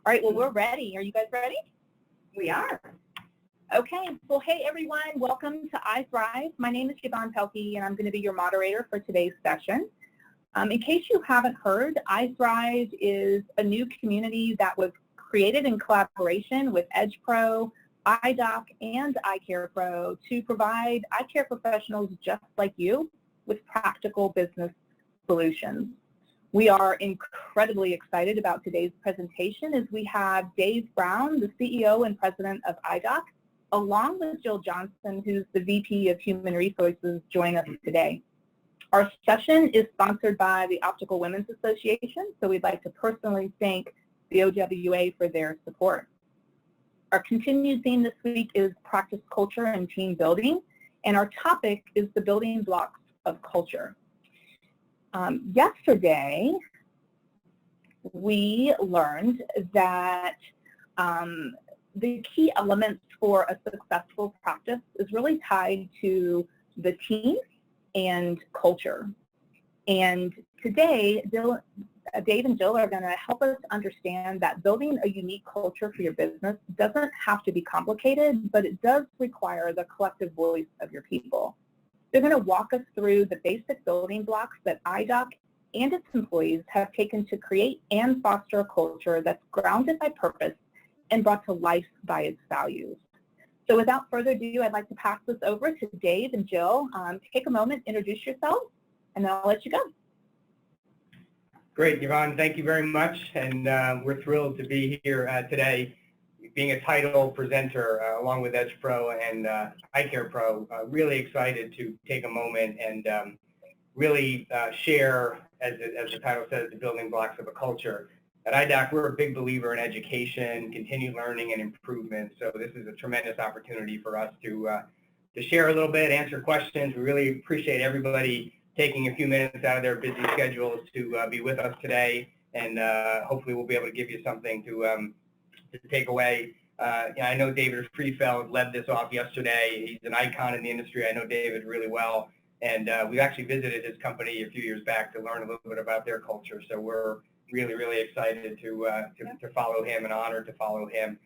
All right, well, we're ready. Are you guys ready? We are. Okay, well, hey everyone, welcome to I Thrive. My name is Yvonne Pelkey, and I'm going to be your moderator for today's session. In case you haven't heard, I Thrive is a new community that was created in collaboration with EdgePro, IDOC, and iCarePro to provide eye care professionals just like you with practical business solutions. We are incredibly excited about today's presentation as we have Dave Brown, the CEO and President of IDOC, along with Jill Johnson, who's the VP of Human Resources, join us today. Our session is sponsored by the Optical Women's Association, so we'd like to personally thank the OWA for their support. Our continued theme this week is practice culture and team building, and our topic is the building blocks of culture. Yesterday, we learned that the key elements for a successful practice is really tied to the team and culture. And today, Dave and Jill are going to help us understand that building a unique culture for your business doesn't have to be complicated, but it does require the collective voice of your people. They're going to walk us through the basic building blocks that IDOC and its employees have taken to create and foster a culture that's grounded by purpose and brought to life by its values. So without further ado, I'd like to pass this over to Dave and Jill. Take a moment, introduce yourselves, and then I'll let you go. Great, Yvonne, thank you very much, and we're thrilled to be here today, being a title presenter along with EdgePro and iCarePro. Really excited to take a moment and really share, as the title says, the building blocks of a culture. At IDOC, we're a big believer in education, continued learning, and improvement, so this is a tremendous opportunity for us to share a little bit, answer questions. We really appreciate everybody taking a few minutes out of their busy schedules to be with us today, and hopefully we'll be able to give you something to take away. I know David Freefeld led this off yesterday. He's an icon in the industry. I know David really well, and we actually visited his company a few years back to learn a little bit about their culture, so we're really excited to follow him and honored to follow him.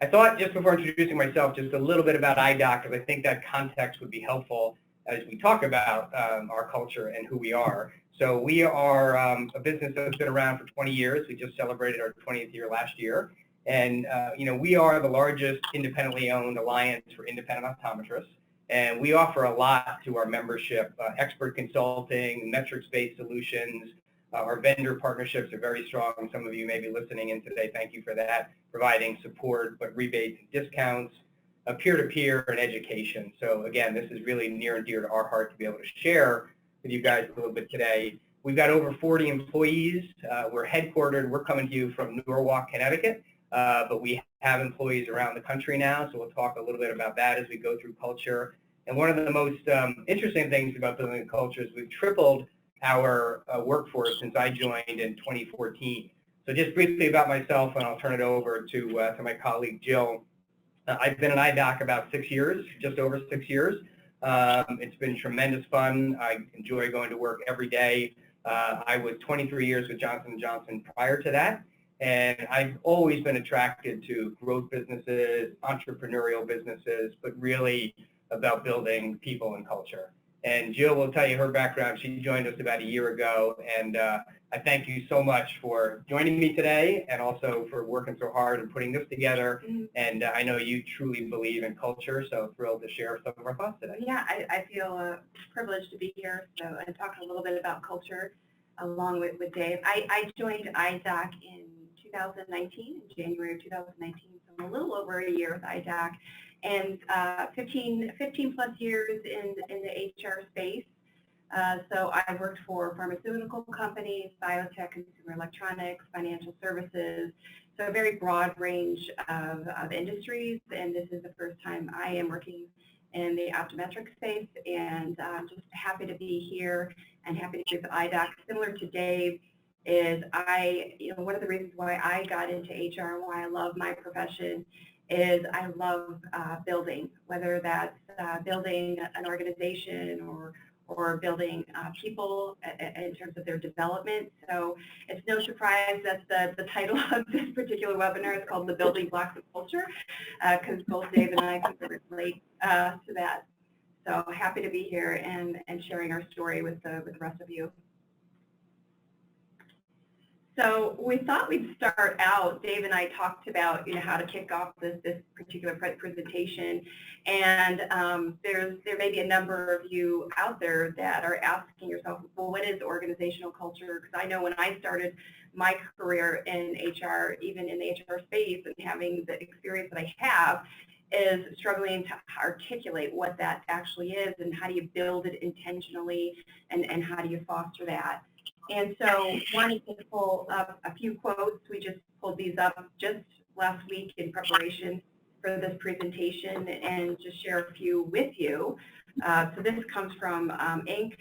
I thought, just before introducing myself, just a little bit about IDOC, because I think that context would be helpful as we talk about our culture and who we are. So we are a business that's been around for 20 years. We just celebrated our 20th year last year. And we are the largest independently owned alliance for independent optometrists. And we offer a lot to our membership, expert consulting, metrics-based solutions. Our vendor partnerships are very strong. Some of you may be listening in today. Thank you for that. Providing support, but rebates and discounts, peer-to-peer, and education. So again, this is really near and dear to our heart to be able to share with you guys a little bit today. We've got over 40 employees. We're headquartered. We're coming to you from Norwalk, Connecticut, but we have employees around the country now, so we'll talk a little bit about that as we go through culture. And one of the most interesting things about building a culture is we've tripled our workforce since I joined in 2014. So just briefly about myself, and I'll turn it over to my colleague Jill. I've been at IDOC about 6 years, just over 6 years. It's been tremendous fun. I enjoy going to work every day. I was 23 years with Johnson & Johnson prior to that, and I've always been attracted to growth businesses, entrepreneurial businesses, but really about building people and culture. And Jill will tell you her background. She joined us about a year ago, and I thank you so much for joining me today and also for working so hard and putting this together. And I know you truly believe in culture, so thrilled to share some of our thoughts today. Yeah, I feel privileged to be here and talk a little bit about culture along with Dave. I joined IDOC in 2019, in January of 2019, so I'm a little over a year with IDOC. And 15 plus years in the HR space. So I worked for pharmaceutical companies, biotech, consumer electronics, financial services, so a very broad range of industries. And this is the first time I am working in the optometric space, and I'm just happy to be here and happy to be with IDOC. Similar to Dave, is one of the reasons why I got into HR and why I love my profession is I love building, whether that's building an organization or building people in terms of their development. So it's no surprise that the title of this particular webinar is called The Building Blocks of Culture, because both Dave and I can relate to that. So happy to be here and sharing our story with the rest of you. So we thought we'd start out, Dave and I talked about how to kick off this particular presentation, and there may be a number of you out there that are asking yourself, well, what is organizational culture? Because I know when I started my career in HR, even in the HR space, and having the experience that I have, is struggling to articulate what that actually is and how do you build it intentionally and how do you foster that. And so wanted to pull up a few quotes. We just pulled these up just last week in preparation for this presentation and just share a few with you. So this comes from Inc.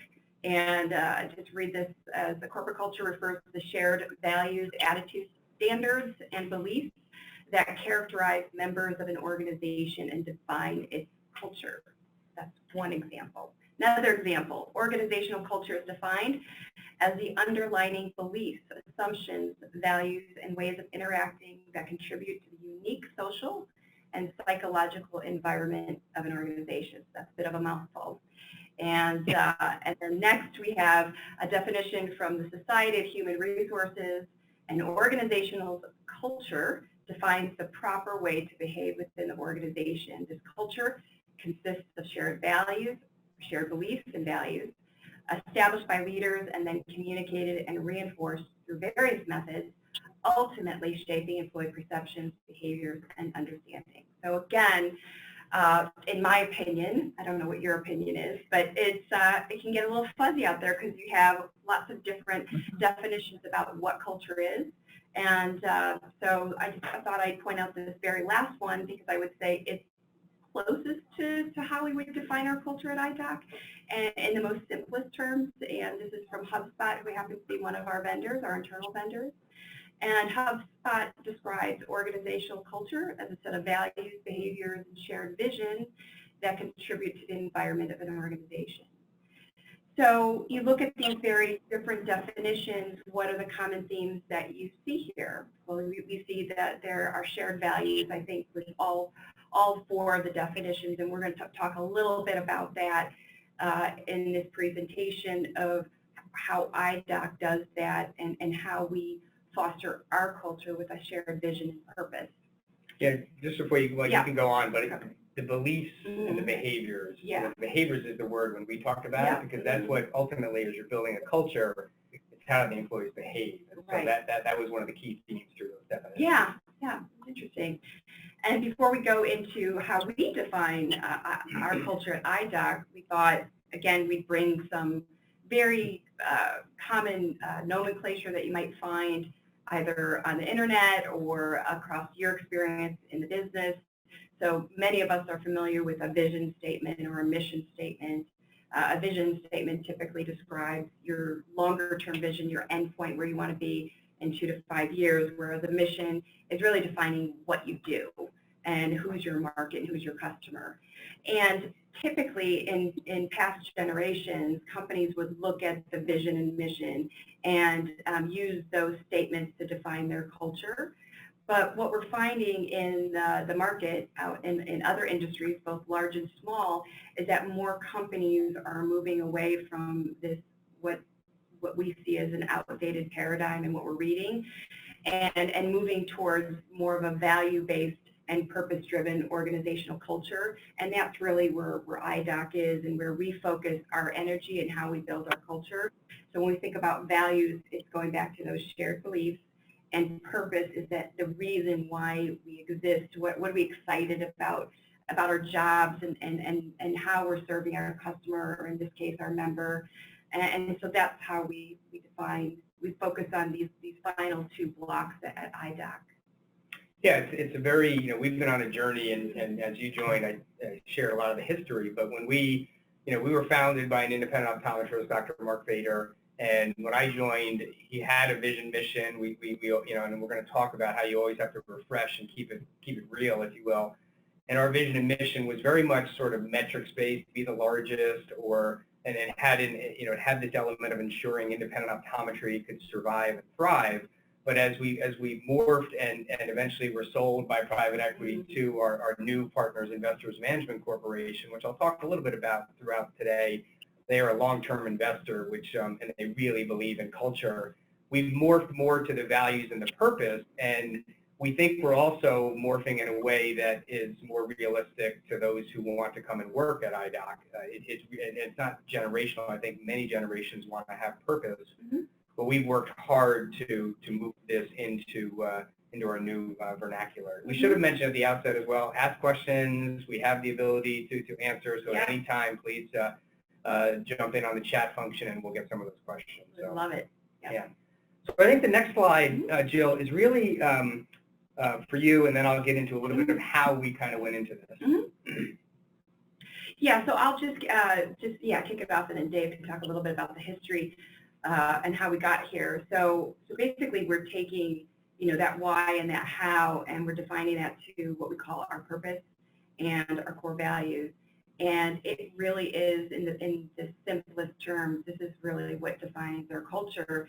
And I just read this as the corporate culture refers to the shared values, attitudes, standards, and beliefs that characterize members of an organization and define its culture. That's one example. Another example, organizational culture is defined as the underlying beliefs, assumptions, values, and ways of interacting that contribute to the unique social and psychological environment of an organization. That's a bit of a mouthful. And then next we have a definition from the Society of Human Resources. An organizational culture defines the proper way to behave within the organization. This culture consists of shared values, shared beliefs and values, established by leaders and then communicated and reinforced through various methods, ultimately shaping employee perceptions, behaviors, and understanding. So again, in my opinion, I don't know what your opinion is, but it can get a little fuzzy out there because you have lots of different definitions about what culture is. And so I thought I'd point out this very last one because I would say it's closest to how we would define our culture at IDOC and in the most simplest terms. And this is from HubSpot, who happens to be one of our vendors, our internal vendors. And HubSpot describes organizational culture as a set of values, behaviors, and shared vision that contribute to the environment of an organization. So you look at these very different definitions, what are the common themes that you see here? Well, we see that there are shared values, I think, with all four of the definitions, and we're going to talk a little bit about that in this presentation of how IDOC does that and how we foster our culture with a shared vision and purpose. Yeah, just before you can go on, but Okay. the beliefs and the behaviors. Yeah. The behaviors is the word when we talked about it, because that's what ultimately, as you're building a culture, it's how the employees behave. And so Right. that was one of the key themes through those definitions. Yeah, interesting. And before we go into how we define our culture at IDOC, we thought, again, we'd bring some very common nomenclature that you might find either on the internet or across your experience in the business. So many of us are familiar with a vision statement or a mission statement. A vision statement typically describes your longer-term vision, your endpoint, where you want to be in 2 to 5 years, whereas a mission is really defining what you do and who's your market and who's your customer. And typically in past generations, companies would look at the vision and mission and use those statements to define their culture. But what we're finding in the market out in other industries, both large and small, is that more companies are moving away from this, what we see as an outdated paradigm and what we're reading, and moving towards more of a value-based and purpose-driven organizational culture. And that's really where IDOC is and where we focus our energy and how we build our culture. So when we think about values, it's going back to those shared beliefs. And purpose is that the reason why we exist. What are we excited about our jobs and how we're serving our customer, or in this case, our member. And so that's how we focus on these final two blocks at IDOC. Yeah, it's a very, we've been on a journey, and as you joined, I shared a lot of the history, but when we were founded by an independent optometrist, Dr. Mark Vader, and when I joined, he had a vision mission, and we're going to talk about how you always have to refresh and keep it real, if you will. And our vision and mission was very much sort of metrics-based, be the largest or and it had it had this element of ensuring independent optometry could survive and thrive. But as we morphed and eventually were sold by private equity to our new partners, Investors Management Corporation, which I'll talk a little bit about throughout today. They are a long-term investor, which and they really believe in culture. We've morphed more to the values and the purpose, and we think we're also morphing in a way that is more realistic to those who want to come and work at IDOC. It's not generational. I think many generations want to have purpose. But we've worked hard to move this into our new vernacular. We should have mentioned at the outset as well, ask questions. We have the ability to answer, so at any time, please jump in on the chat function and we'll get some of those questions. So, love it. Yeah. So I think the next slide, Jill, is really for you, and then I'll get into a little bit of how we kind of went into this. Yeah, so I'll just kick it off, and then Dave can talk a little bit about the history and how we got here. So basically, we're taking that why and that how, and we're defining that to what we call our purpose and our core values. And it really is, in the simplest terms, this is really what defines our culture.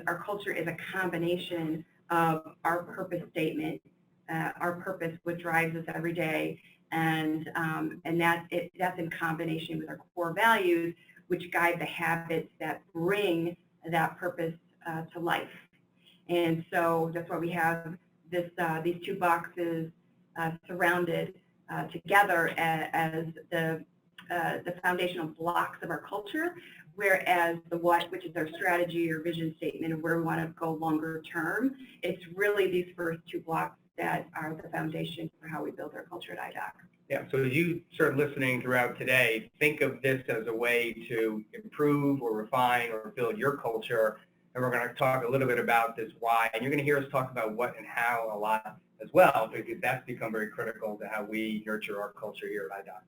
Our culture is a combination of our purpose statement, our purpose, what drives us every day, and that's in combination with our core values, which guide the habits that bring that purpose to life. And so that's why we have these two boxes surrounded together as the foundational blocks of our culture, whereas the what, which is our strategy or vision statement of where we want to go longer term, it's really these first two blocks that are the foundation for how we build our culture at IDOC. Yeah, so as you start listening throughout today, think of this as a way to improve or refine or build your culture. And we're going to talk a little bit about this why. And you're going to hear us talk about what and how a lot as well, because that's become very critical to how we nurture our culture here at IDOC.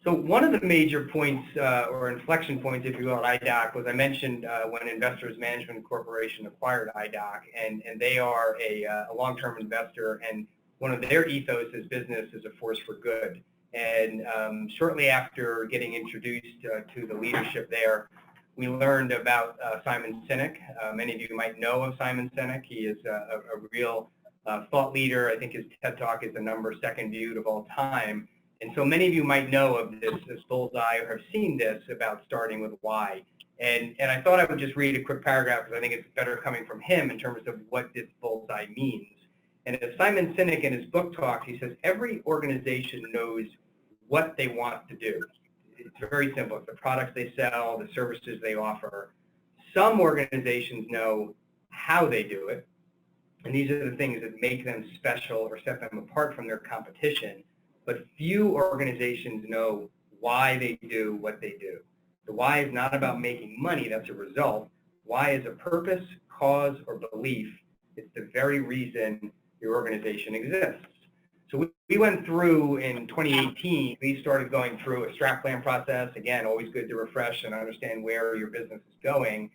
So one of the major points or inflection points, if you will, at IDOC was I mentioned when Investors Management Corporation acquired IDOC, and they are a long-term investor, and one of their ethos is business is a force for good. And shortly after getting introduced to the leadership there, we learned about Simon Sinek. Many of you might know of Simon Sinek. He is a real thought leader. I think his TED Talk is the #2 viewed of all time. And so many of you might know of this bullseye or have seen this about starting with why. And I thought I would just read a quick paragraph because I think it's better coming from him in terms of what this bullseye means. And as Simon Sinek in his book talks, he says, every organization knows what they want to do. It's very simple. It's the products they sell, the services they offer. Some organizations know how they do it, and these are the things that make them special or set them apart from their competition. But few organizations know why they do what they do. The why is not about making money, that's a result. Why is a purpose, cause, or belief. It's the very reason your organization exists. So we went through in 2018, we started going through a strat plan process. Again, always good to refresh and understand where your business is going.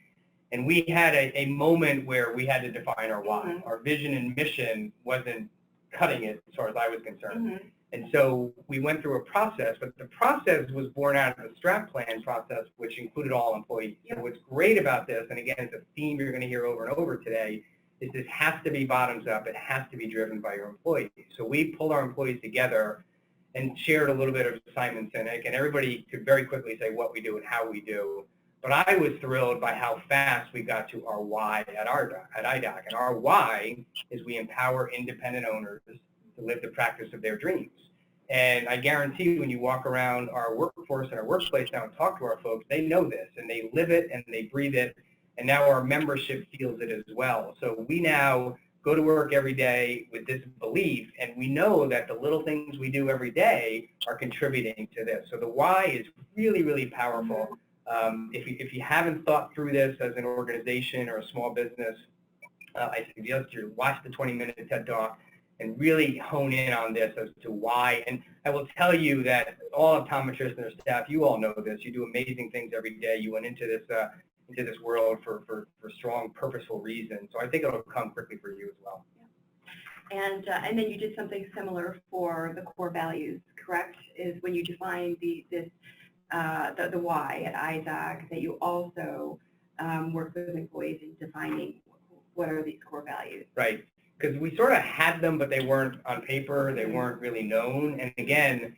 And we had a moment where we had to define our why. Our vision and mission wasn't cutting it as far as I was concerned. And so we went through a process, but the process was born out of the strat plan process, which included all employees. So what's great about this, and again, it's a theme you're going to hear over and over today, is this has to be bottoms up. It has to be driven by your employees. So we pulled our employees together and shared a little bit of Simon Sinek, and everybody could very quickly say what we do and how we do. But I was thrilled by how fast we got to our why at IDOC. And our why is we empower independent owners to live the practice of their dreams. And I guarantee when you walk around our workforce and our workplace now and talk to our folks, they know this, and they live it, and they breathe it, and now our membership feels it as well. So we now go to work every day with this belief, and we know that the little things we do every day are contributing to this. So the why is really, really powerful. If you haven't thought through this as an organization or a small business, I suggest you watch the 20-minute TED Talk and really hone in on this as to why. And I will tell you that all optometrists and their staff, you all know this. You do amazing things every day. You went into this world for strong, purposeful reasons. So I think it'll come quickly for you as well. Yeah. And then you did something similar for the core values, correct? Is when you define this the why at IDOC, that you also work with employees in defining what are these core values. Right, because we sort of had them, but they weren't on paper, they weren't really known. And again,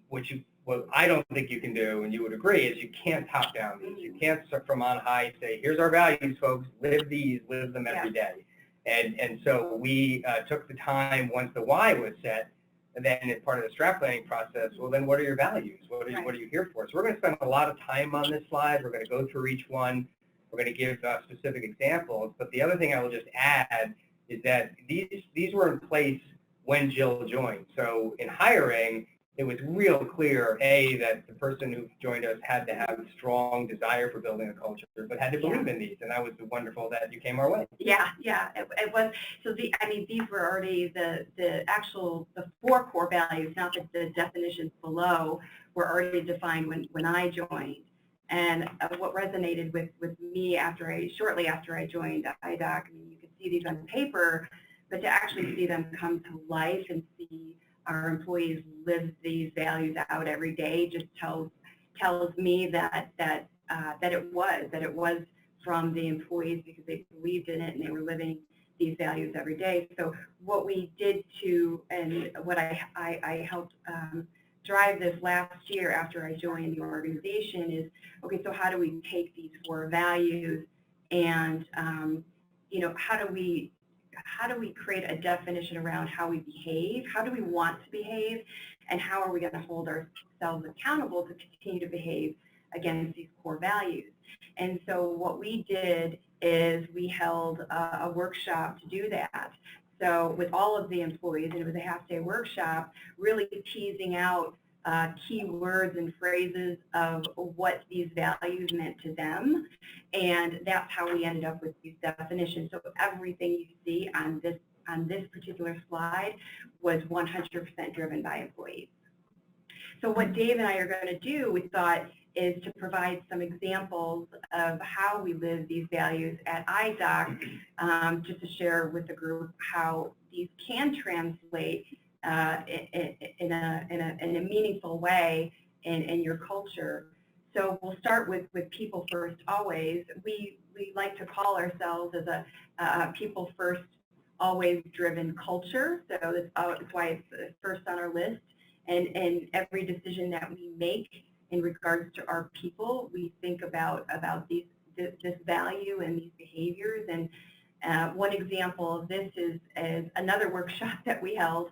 what I don't think you can do, and you would agree, is you can't top down these. You can't start from on high, say, here's our values, folks, live these, live them every day. And so we took the time, once the why was set, and then as part of the strat planning process, well, then what are your values? What are you here for? So we're going to spend a lot of time on this slide. We're going to go through each one. We're going to give specific examples. But the other thing I will just add is that these were in place when Jill joined. So in hiring, it was real clear, A, that the person who joined us had to have a strong desire for building a culture, but had to believe in these. And that was wonderful that you came our way. Yeah, it was. So these were already the 4 core values, not the definitions below, were already defined when I joined. And what resonated with me shortly after I joined IDOC, I mean, you could see these on paper, but to actually see them come to life and see our employees live these values out every day just tells me that it was from the employees, because they believed in it and they were living these values every day. So what we did and what I helped drive this last year after I joined the organization is, okay, so how do we take these 4 values and how do we create a definition around how we behave? How do we want to behave? And how are we going to hold ourselves accountable to continue to behave against these core values? And so what we did is we held a workshop to do that. So with all of the employees, and it was a half-day workshop, really teasing out key words and phrases of what these values meant to them, and that's how we ended up with these definitions. So everything you see on this particular slide was 100% driven by employees. So what Dave and I are going to do, we thought, is to provide some examples of how we live these values at IDOC, just to share with the group how these can translate in a meaningful way in your culture. So we'll start with people first always. We like to call ourselves as a people first always driven culture. So that's why it's first on our list. And every decision that we make in regards to our people, we think about this value and these behaviors. And one example of this is another workshop that we held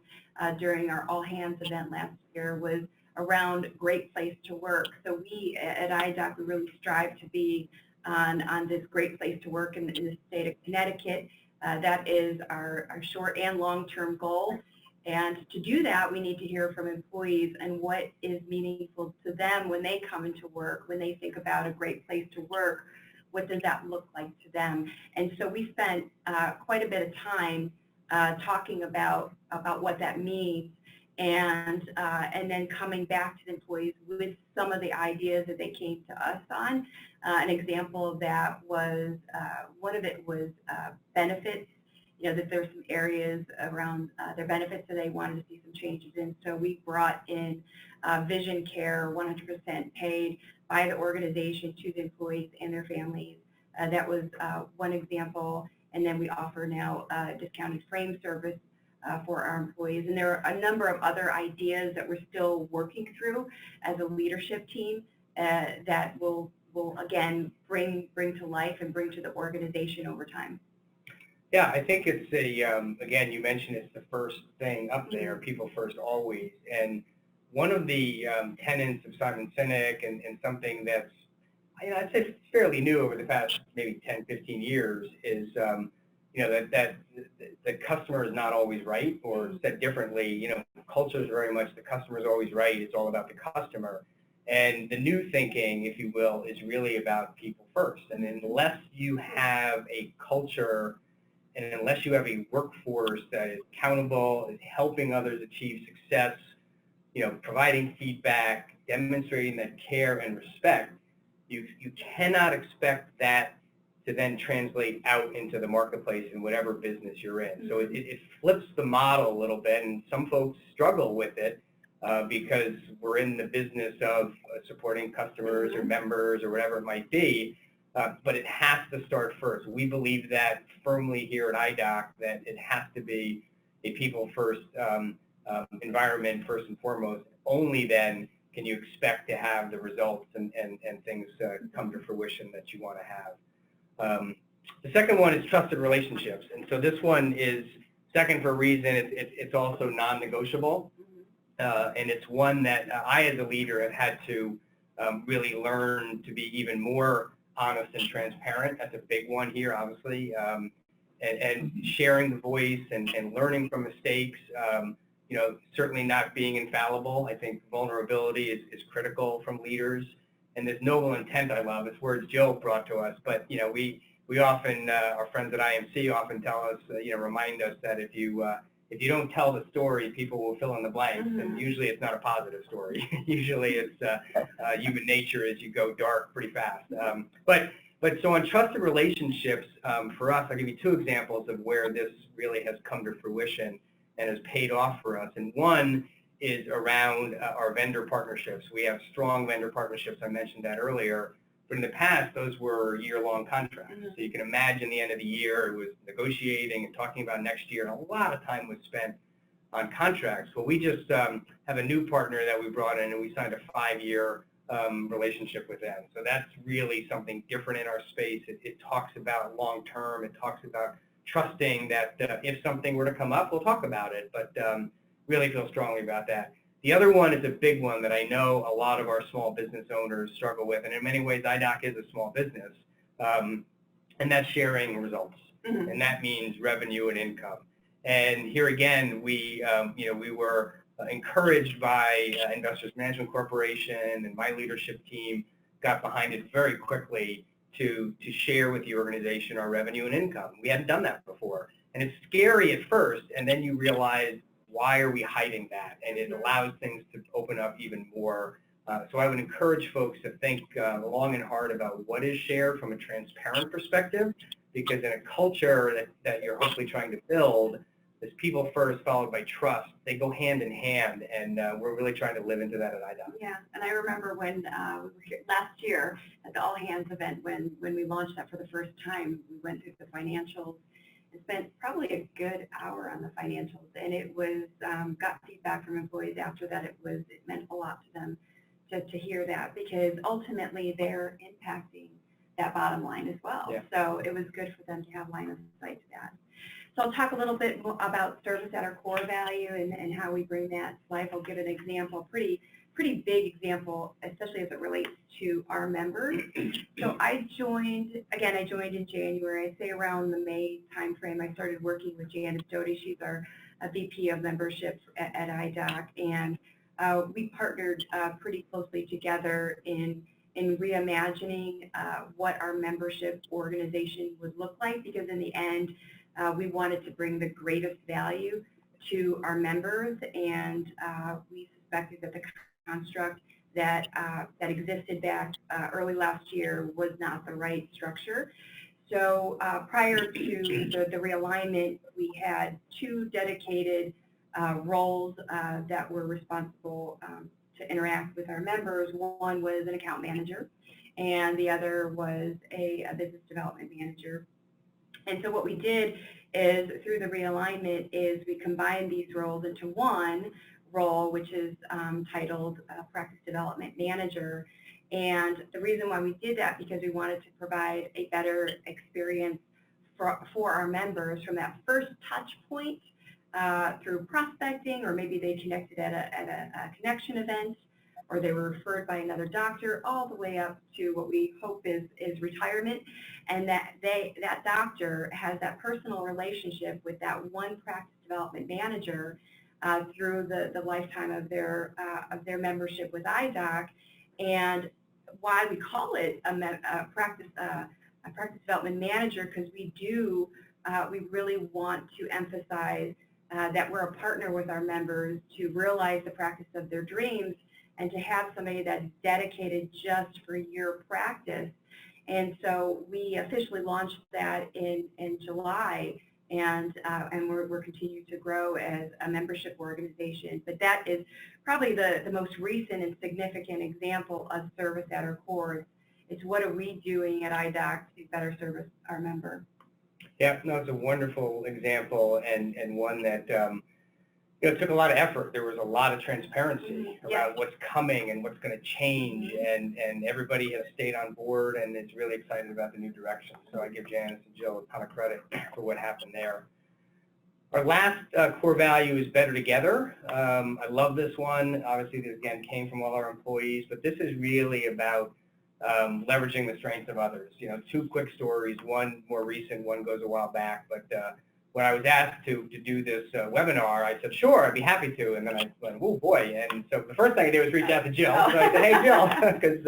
during our all hands event last year was around great place to work. So we at IDOC, we really strive to be on this great place to work in the state of Connecticut. That is our short and long-term goal. And to do that, we need to hear from employees and what is meaningful to them when they come into work, when they think about a great place to work. What does that look like to them? And so we spent quite a bit of time talking about what that means, and then coming back to the employees with some of the ideas that they came to us on. An example of that was, one of it was benefits. That there's some areas around their benefits that they wanted to see some changes in. So we brought in vision care, 100% paid by the organization to the employees and their families. That was one example. And then we offer now discounted frame service for our employees. And there are a number of other ideas that we're still working through as a leadership team that will again bring to life and bring to the organization over time. Yeah, I think it's again, you mentioned it's the first thing up there, people first always. And one of the tenets of Simon Sinek and something that's, I'd say fairly new over the past maybe 10, 15 years is, that the customer is not always right, or said differently, culture is very much the customer is always right. It's all about the customer. And the new thinking, if you will, is really about people first. And unless you have a culture and unless you have a workforce that is accountable, is helping others achieve success, providing feedback, demonstrating that care and respect, you cannot expect that to then translate out into the marketplace in whatever business you're in. So it flips the model a little bit, and some folks struggle with it. because we're in the business of supporting customers or members or whatever it might be, but it has to start first. We believe that firmly here at IDOC, that it has to be a people-first environment first and foremost. Only then can you expect to have the results and things come to fruition that you want to have. The second one is trusted relationships. And so this one is second for a reason. It's also non-negotiable. And it's one that I, as a leader, have had to really learn to be even more honest and transparent. That's a big one here, obviously. And sharing the voice and learning from mistakes. Certainly not being infallible. I think vulnerability is critical from leaders. And this noble intent I love, it's words Jill brought to us. But, we often, our friends at IMC often tell us, remind us that if you don't tell the story, people will fill in the blanks. And usually it's not a positive story. Usually it's human nature as you go dark pretty fast. But so on trusted relationships, for us, I'll give you two examples of where this really has come to fruition and has paid off for us. And one is around our vendor partnerships. We have strong vendor partnerships. I mentioned that earlier. But in the past, those were year-long contracts. So you can imagine the end of the year, it was negotiating and talking about next year, and a lot of time was spent on contracts. Well, we just have a new partner that we brought in, and we signed a 5-year relationship with them. So that's really something different in our space. It talks about long-term. It talks about trusting that if something were to come up, we'll talk about it, but really feel strongly about that. The other one is a big one that I know a lot of our small business owners struggle with, and in many ways, IDOC is a small business, and that's sharing results, and that means revenue and income. And here again, we were encouraged by Investors Management Corporation, and my leadership team got behind it very quickly to share with the organization our revenue and income. We hadn't done that before. And it's scary at first, and then you realize, why are we hiding that? And it allows things to open up even more. So I would encourage folks to think long and hard about what is shared from a transparent perspective, because in a culture that you're hopefully trying to build, this people first followed by trust, they go hand in hand, and we're really trying to live into that at IDOC. Yeah, and I remember when we were here last year at the All Hands event, when we launched that for the first time, we went through the financials and spent probably a good hour on the financials, and it was, got feedback from employees after that. It meant a lot to them to hear that, because ultimately they're impacting that bottom line as well. Yeah. So it was good for them to have line of sight to that. So I'll talk a little bit about service at our core value and how we bring that to life. I'll give an example, pretty big example, especially as it relates to our members. So I joined in January. I say around the May timeframe, I started working with Janice Doty. She's our VP of membership at IDOC, and we partnered pretty closely together in reimagining what our membership organization would look like, because in the end, we wanted to bring the greatest value to our members, and we suspected that the construct that existed back early last year was not the right structure. So prior to the realignment, we had two dedicated roles that were responsible to interact with our members. One was an account manager, and the other was a business development manager. And so what we did is, through the realignment, is we combined these roles into one role, which is titled Practice Development Manager. And the reason why we did that, because we wanted to provide a better experience for our members from that first touch point through prospecting, or maybe they connected at a connection event, or they were referred by another doctor, all the way up to what we hope is retirement, and that doctor has that personal relationship with that one practice development manager through the lifetime of their membership with IDOC. And why we call it a practice development manager, because we really want to emphasize that we're a partner with our members to realize the practice of their dreams, and to have somebody that's dedicated just for your practice. And so we officially launched that in July, and we're continuing to grow as a membership organization. But that is probably the most recent and significant example of service at our core. It's what are we doing at IDOC to better service our member. Yeah, no, it's a wonderful example, and one that it took a lot of effort. There was a lot of transparency around what's coming and what's going to change, and everybody has stayed on board and is really excited about the new direction. So I give Janice and Jill a ton of credit for what happened there. Our last core value is better together. I love this one. Obviously, this again came from all our employees, but this is really about leveraging the strengths of others. Two quick stories, one more recent, one goes a while back, but when I was asked to do this webinar, I said, sure, I'd be happy to, and then I went, oh boy, and so the first thing I did was reach out to Jill. So I said, hey Jill, because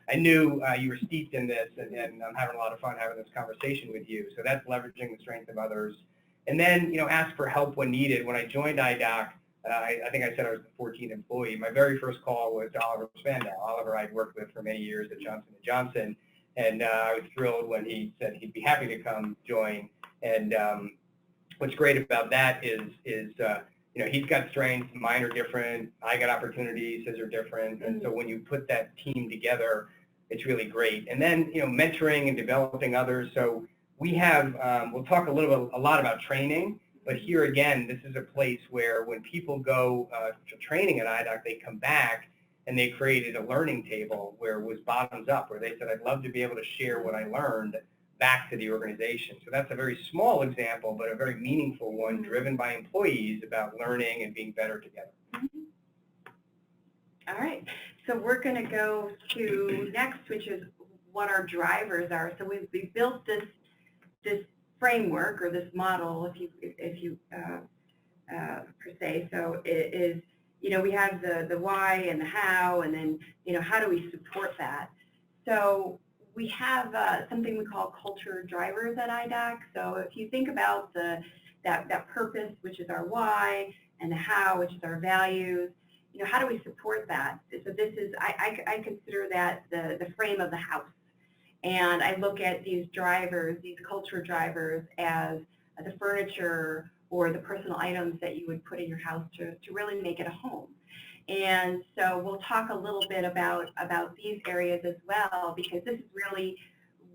I knew you were steeped in this, and I'm having a lot of fun having this conversation with you. So that's leveraging the strength of others. And then, ask for help when needed. When I joined IDOC, I think I said I was the 14th employee. My very first call was to Oliver Spandau. Oliver I'd worked with for many years at Johnson & Johnson, and I was thrilled when he said he'd be happy to come join. And what's great about that is he's got strengths, mine are different, I got opportunities, his are different, and so when you put that team together, it's really great. And then, mentoring and developing others. So we have, we'll talk a lot about training, but here again, this is a place where when people go to training at IDOC, they come back and they created a learning table where it was bottoms up, where they said, I'd love to be able to share what I learned back to the organization. So that's a very small example, but a very meaningful one, driven by employees about learning and being better together. All right, so we're going to go to next, which is what our drivers are. So we built this framework or this model, if you per se. So it is, we have the why and the how, and then how do we support that? So we have something we call culture drivers at IDOC. So if you think about that purpose, which is our why, and the how, which is our values, how do we support that? So this is, I consider that the frame of the house. And I look at these drivers, these culture drivers, as the furniture or the personal items that you would put in your house to really make it a home. And so we'll talk a little bit about these areas as well, because this is really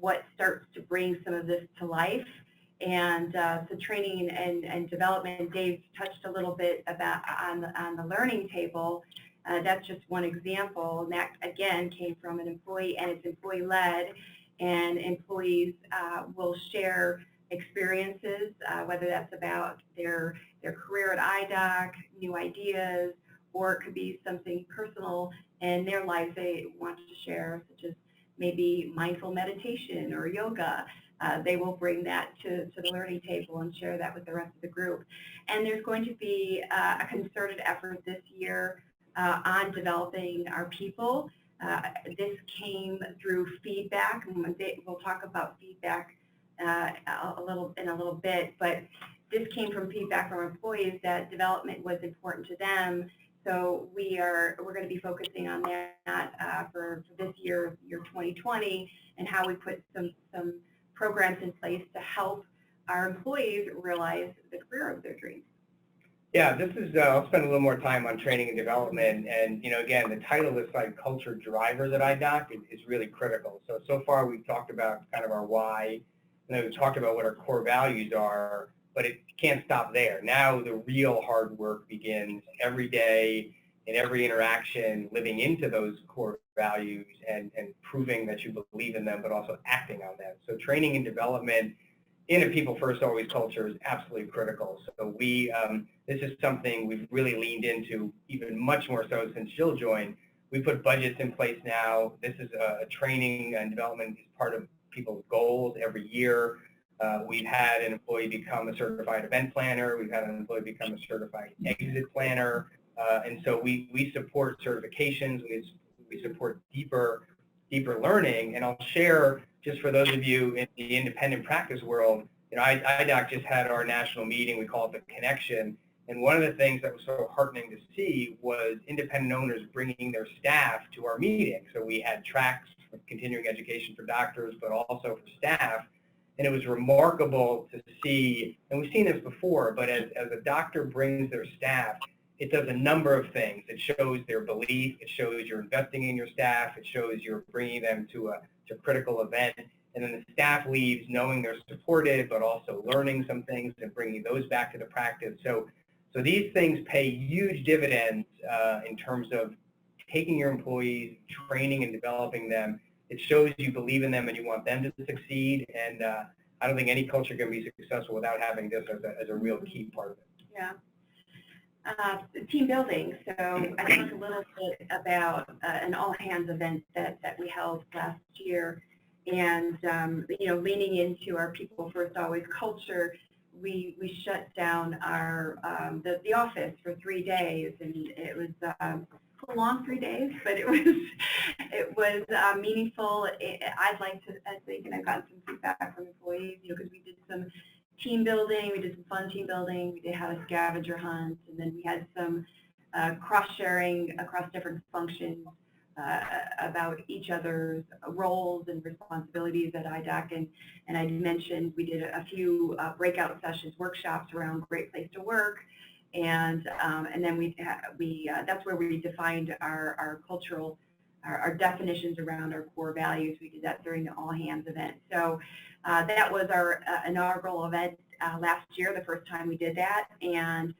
what starts to bring some of this to life. And so training and development, Dave touched a little bit about on the learning table. That's just one example. And that, again, came from an employee, and it's employee-led. And employees will share experiences, whether that's about their career at IDOC, new ideas, or it could be something personal in their lives they want to share, such as maybe mindful meditation or yoga. They will bring that to the learning table and share that with the rest of the group. And there's going to be a concerted effort this year on developing our people. This came through feedback, and we'll talk about feedback in a little bit, but this came from feedback from employees that development was important to them. So we're going to be focusing on that for this year 2020, and how we put some programs in place to help our employees realize the career of their dreams. Yeah, this is, I'll spend a little more time on training and development, and again, the title of this slide, Culture Drivers at IDOC, is really critical. So far we've talked about kind of our why, and then we've talked about what our core values are, but it can't stop there. Now the real hard work begins every day, in every interaction, living into those core values and proving that you believe in them, but also acting on them. So training and development in a people first always culture is absolutely critical. So this is something we've really leaned into, even much more so since Jill joined. We put budgets in place now. This is a training and development is part of people's goals every year. We've had an employee become a certified event planner. We've had an employee become a certified exit planner. And so we support certifications. We support deeper learning. And I'll share, just for those of you in the independent practice world, IDOC just had our national meeting. We call it the Connection. And one of the things that was so heartening to see was independent owners bringing their staff to our meeting. So we had tracks for continuing education for doctors, but also for staff. And it was remarkable to see, and we've seen this before, but as a doctor brings their staff, it does a number of things. It shows their belief. It shows you're investing in your staff. It shows you're bringing them to a critical event. And then the staff leaves knowing they're supported, but also learning some things and bringing those back to the practice. So these things pay huge dividends in terms of taking your employees, training and developing them. It shows you believe in them and you want them to succeed. And I don't think any culture can be successful without having this as a real key part of it. Yeah. Team building. So I talked a little bit about an all-hands event that we held last year, and leaning into our people first always culture, we shut down our the office for 3 days, and it was a long 3 days, but it was meaningful. I'd like to think, and I've gotten some feedback from employees, because we did some team building, we did some fun team building, we did have a scavenger hunt, and then we had some cross-sharing across different functions about each other's roles and responsibilities at IDOC, and I mentioned we did a few breakout sessions, workshops around Great Place to Work, and then that's where we defined our cultural, our definitions around our core values. We did that during the all hands event. So that was our inaugural event last year, the first time we did that, and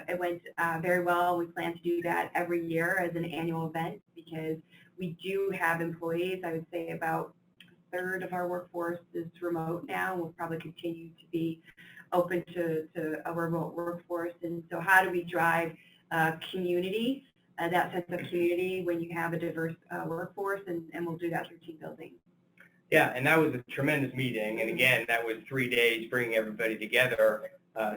it went very well. We plan to do that every year as an annual event because we do have employees. I would say about a third of our workforce is remote now. We'll probably continue to be open to a remote workforce. And so how do we drive community, that sense of community when you have a diverse workforce, and we'll do that through team building. Yeah, and that was a tremendous meeting. And again, that was 3 days bringing everybody together.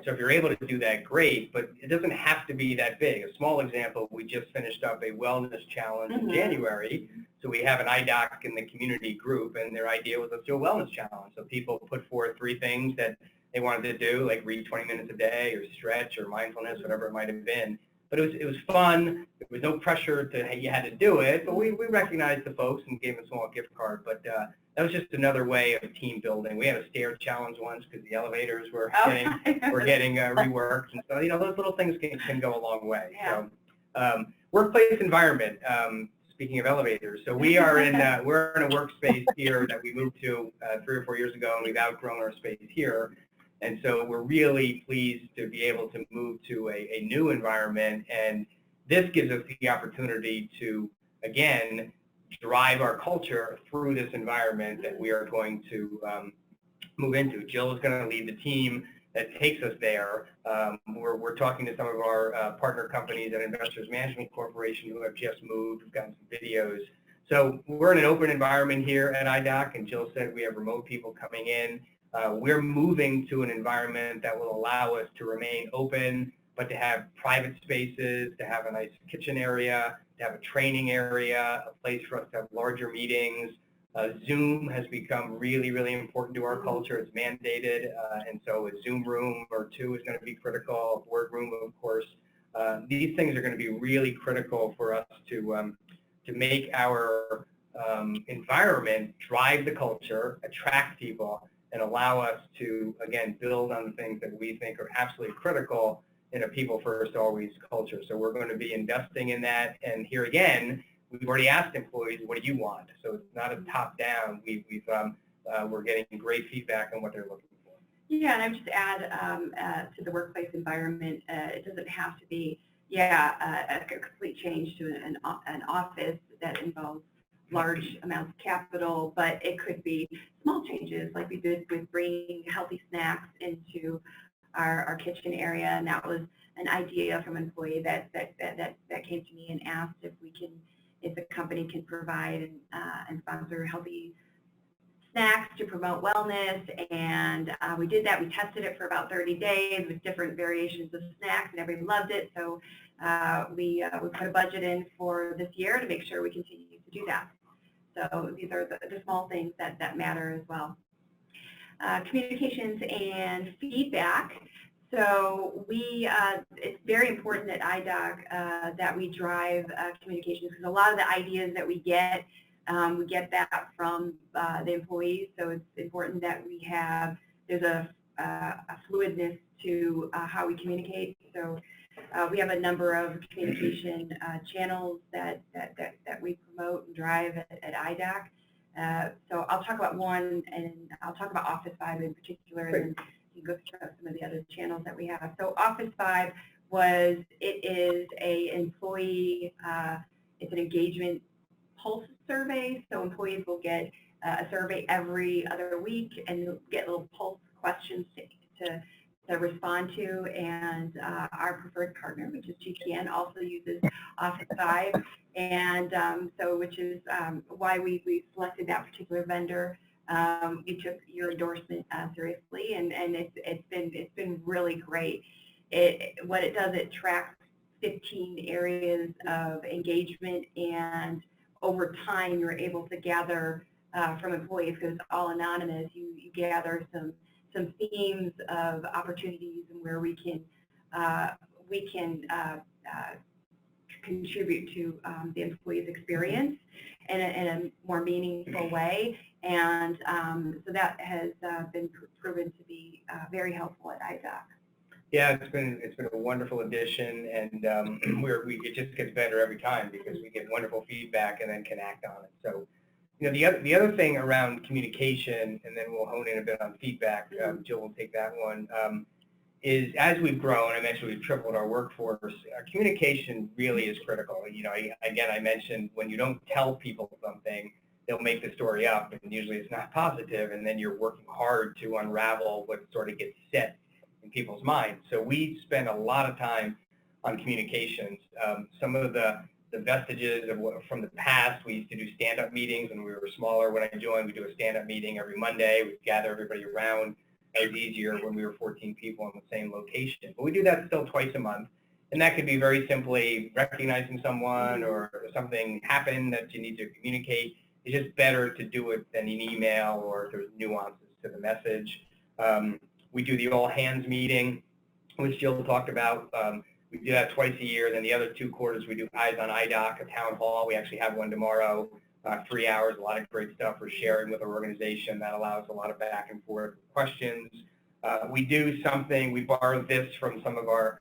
So if you're able to do that, great, but it doesn't have to be that big. A small example, we just finished up a wellness challenge in January. So we have an IDOC in the community group, and their idea was let's do a wellness challenge. So people put forth 3 things that they wanted to do, like read 20 minutes a day or stretch or mindfulness, whatever it might have been. But it was fun. There was no pressure to you had to do it, but we recognized the folks and gave them a small gift card. But that was just another way of team building. We had a stair challenge once because the elevators were getting reworked, and so those little things can go a long way. Yeah. So workplace environment. Speaking of elevators, so we're in a workspace here that we moved to 3 or 4 years ago, and we've outgrown our space here. And so we're really pleased to be able to move to a new environment, and this gives us the opportunity to, again, drive our culture through this environment that we are going to move into. Jill is going to lead the team that takes us there. We're talking to some of our partner companies at Investors Management Corporation who have just moved. We've gotten some videos. So we're in an open environment here at IDOC, and Jill said we have remote people coming in. We're moving to an environment that will allow us to remain open, but to have private spaces, to have a nice kitchen area, to have a training area, a place for us to have larger meetings. Zoom has become really, really important to our culture. It's mandated, and so a Zoom room or 2 is going to be critical. Word room, of course. These things are going to be really critical for us to make our environment drive the culture, attract people, and allow us to, again, build on the things that we think are absolutely critical in a people first always culture. So we're going to be investing in that. And here again, we've already asked employees, what do you want? So it's not a top down. We're getting great feedback on what they're looking for. Yeah, and I would just add to the workplace environment, it doesn't have to be, a complete change to an office that involves large amounts of capital, but it could be small changes like we did with bringing healthy snacks into our kitchen area, and that was an idea from an employee that came to me and asked if the company can provide and sponsor healthy snacks to promote wellness, and we did that. We tested it for about 30 days with different variations of snacks, and everybody loved it, so we put a budget in for this year to make sure we continue to do that. So these are the small things that matter as well. Communications and feedback. So it's very important at IDOC that we drive communications, because a lot of the ideas that we get We get that from the employees, so it's important that there's a fluidness to how we communicate. So we have a number of communication channels that we promote and drive at IDOC. So I'll talk about one, and I'll talk about Office 5 in particular, and then you can go through some of the other channels that we have. So Office 5 is a employee, it's an engagement pulse survey. So employees will get a survey every other week and get little pulse questions to respond to, and our preferred partner, which is GTN, also uses Office 5, and so which is why we selected that particular vendor. We took your endorsement seriously, and it's been really great. What it does, it tracks 15 areas of engagement, and over time you're able to gather from employees, because it's all anonymous. You gather some themes of opportunities and where we can contribute to the employee's experience in a more meaningful way, and so that has been proven to be very helpful at IDOC. Yeah, it's been a wonderful addition, and it just gets better every time because we get wonderful feedback and then can act on it. So, you know, the other thing around communication, and then we'll hone in a bit on feedback. Jill will take that one. Is as we've grown, I mentioned we've tripled our workforce. Our communication really is critical. You know, I mentioned when you don't tell people something, they'll make the story up, and usually it's not positive, and then you're working hard to unravel what sort of gets set in people's minds. So we spend a lot of time on communications. Some of the vestiges from the past, we used to do stand-up meetings when we were smaller. When I joined, we do a stand-up meeting every Monday. We'd gather everybody around. It was easier when we were 14 people in the same location. But we do that still twice a month. And that could be very simply recognizing someone, or something happened that you need to communicate. It's just better to do it than an email, or if there's nuances to the message. We do the all-hands meeting, which Jill talked about. We do that twice a year. Then the other 2 quarters, we do Eyes on IDOC, a town hall. We actually have one tomorrow, 3 hours, a lot of great stuff we're sharing with our organization that allows a lot of back and forth questions. We do something, we borrow this from some of our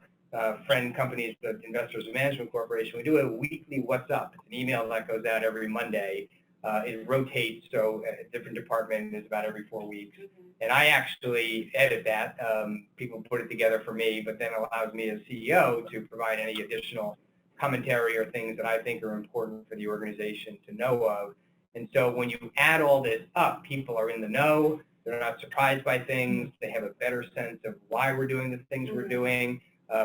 friend companies, the Investors Management Corporation. We do a weekly What's Up. It's an email that goes out every Monday. It rotates, so a different department is about every 4 weeks. And I actually edit that. People put it together for me, but then allows me as CEO to provide any additional commentary or things that I think are important for the organization to know of. And so when you add all this up, people are in the know. They're not surprised by things. They have a better sense of why we're doing the things we're doing.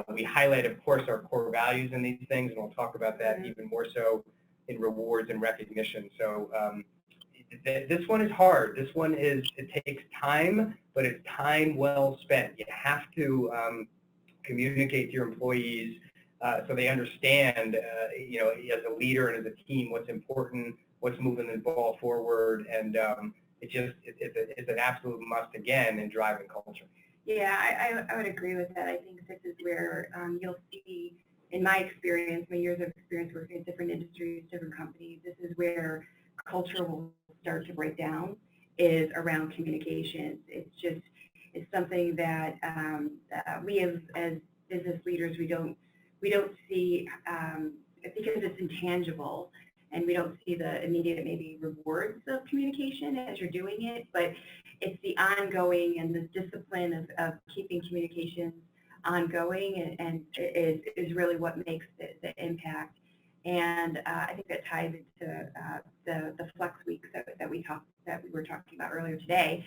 We highlight, of course, our core values in these things, and we'll talk about that even more so in rewards and recognition. So this one is hard. This one it takes time, but it's time well spent. You have to communicate to your employees so they understand, you know, as a leader and as a team, what's important, what's moving the ball forward, and it's an absolute must again in driving culture. Yeah, I would agree with that. I think this is where you'll see, in my experience, my years of experience working in different industries, different companies, this is where culture will start to break down, is around communications. It's something that we as business leaders, we don't see, because it's intangible, and we don't see the immediate maybe rewards of communication as you're doing it, but it's the ongoing and the discipline of keeping communications ongoing, and is really what makes the impact. And I think that ties into the flex weeks that we were talking about earlier today.